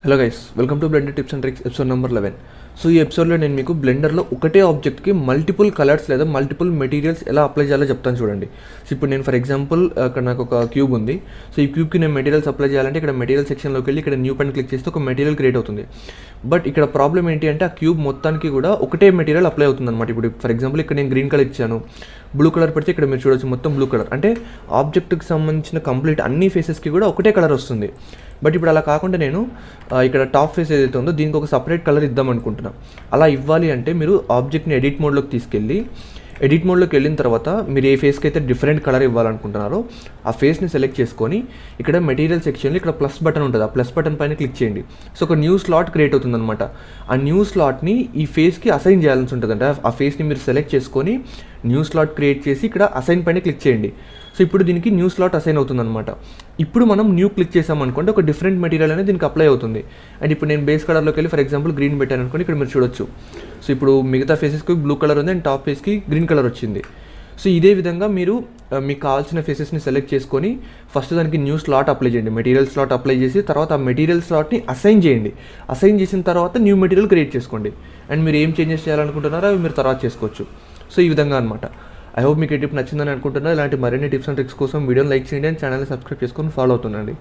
Hello guys, welcome to Blender tips and tricks episode number 11. So ఈ ఎపిసోడ్లో నేను మీకు బ్లెండర్లో ఒకటే ఆబ్జెక్ట్కి మల్టిపుల్ కలర్స్ లేదా మల్టిపుల్ మెటీరియల్స్ ఎలా అప్లై చేయాలో చెప్తాను చూడండి. సో ఇప్పుడు నేను ఫర్ ఎగ్జాంపుల్ అక్కడ నాకు ఒక క్యూబ్ ఉంది. సో ఈ క్యూబ్కి నేను మెటీరియల్స్ అప్లై చేయాలంటే ఇక్కడ మెటీరియల్ సెక్షన్లోకి వెళ్ళి ఇక్కడ న్యూ పైన క్లిక్ చేస్తే ఒక మెటీరియల్ క్రియేట్ అవుతుంది. బట్ ఇక్కడ ప్రాబ్లం ఏంటి అంటే ఆ క్యూబ్ మొత్తానికి కూడా ఒకటే మెటీరియల్ అప్లై అవుతుంది అనమాట. ఇప్పుడు ఫర్ ఎగ్జాంపుల్ ఇక్కడ నేను గ్రీన్ కలర్ ఇచ్చాను, బ్లూ కలర్ పెడితే ఇక్కడ మీరు చూడొచ్చు మొత్తం బ్లూ కలర్, అంటే ఆబ్జెక్ట్కి సంబంధించిన కంప్లీట్ అన్ని ఫేసెస్కి కూడా ఒకటే కలర్ వస్తుంది. బట్ ఇప్పుడు అలా కాకుండా నేను ఇక్కడ టాప్ ఫేస్ ఏదైతే ఉందో దీనికి ఒక సపరేట్ కలర్ ఇద్దాం అనుకుంటున్నాను. అలా ఇవ్వాలి అంటే మీరు ఆబ్జెక్ట్ని ఎడిట్ మోడ్లోకి తీసుకెళ్ళి ఎడిట్ మోడ్లోకి వెళ్ళిన తర్వాత మీరు ఏ ఫేస్కి అయితే డిఫరెంట్ కలర్ ఇవ్వాలనుకుంటున్నారో ఆ ఫేస్ని సెలెక్ట్ చేసుకొని ఇక్కడ మెటీరియల్ సెక్షన్లో ఇక్కడ ప్లస్ బటన్ ఉంటుంది, ఆ ప్లస్ బటన్ పైన క్లిక్ చేయండి. సో ఒక న్యూ స్లాట్ క్రియేట్ అవుతుంది అనమాట. ఆ న్యూ స్లాట్ని ఈ ఫేస్కి అసైన్ చేయాల్సి ఉంటుంది. అంటే ఆ ఫేస్ని మీరు సెలెక్ట్ చేసుకొని న్యూ స్లాట్ క్రియేట్ చేసి ఇక్కడ అసైన్ పైన క్లిక్ చేయండి. సో ఇప్పుడు దీనికి న్యూ స్లాట్ అసైన్ అవుతుంది అనమాట. ఇప్పుడు మనం న్యూ క్లిక్ చేసామనుకోండి ఒక డిఫరెంట్ మెటీరియల్ అనేది దీనికి అప్లై అవుతుంది. అండ్ ఇప్పుడు నేను బేస్ కలర్లోకి వెళ్ళి ఫర్ ఎగ్జాంపుల్ గ్రీన్ పెట్టాను అనుకోండి, ఇక్కడ మీరు చూడొచ్చు. సో ఇప్పుడు మిగతా ఫేసెస్కి బ్లూ కలర్ ఉంది అండ్ టాప్ ఫేస్కి గ్రీన్ కలర్ వచ్చింది. సో ఇదే విధంగా మీరు మీకు కావాల్సిన ఫేసెస్ని సెలెక్ట్ చేసుకొని ఫస్ట్ దానికి న్యూ స్లాట్ అప్లై చేయండి, మెటీరియల్ స్లాట్ అప్లై చేసి తర్వాత ఆ మెటీరియల్ స్లాట్ని అసైన్ చేయండి. అసైన్ చేసిన తర్వాత న్యూ మెటీరియల్ క్రియేట్ చేసుకోండి. అండ్ మీరు ఏం చేంజెస్ చేయాలనుకుంటున్నారో అవి మీరు తర్వాత చేసుకోవచ్చు. సో ఈ విధంగా అనమాట. ఐ హోప్ మీకు ఈ టిప్ నచ్చిందని అనుకుంటున్నా. ఇలాంటి మరిన్ని టిప్స్ అండ్ ట్రిక్స్ కోసం వీడియోని లైక్ చేయండి అండ్ ఛానల్ని సబ్స్క్రైబ్ చేసుకొని ఫాలో అవుతుండండి.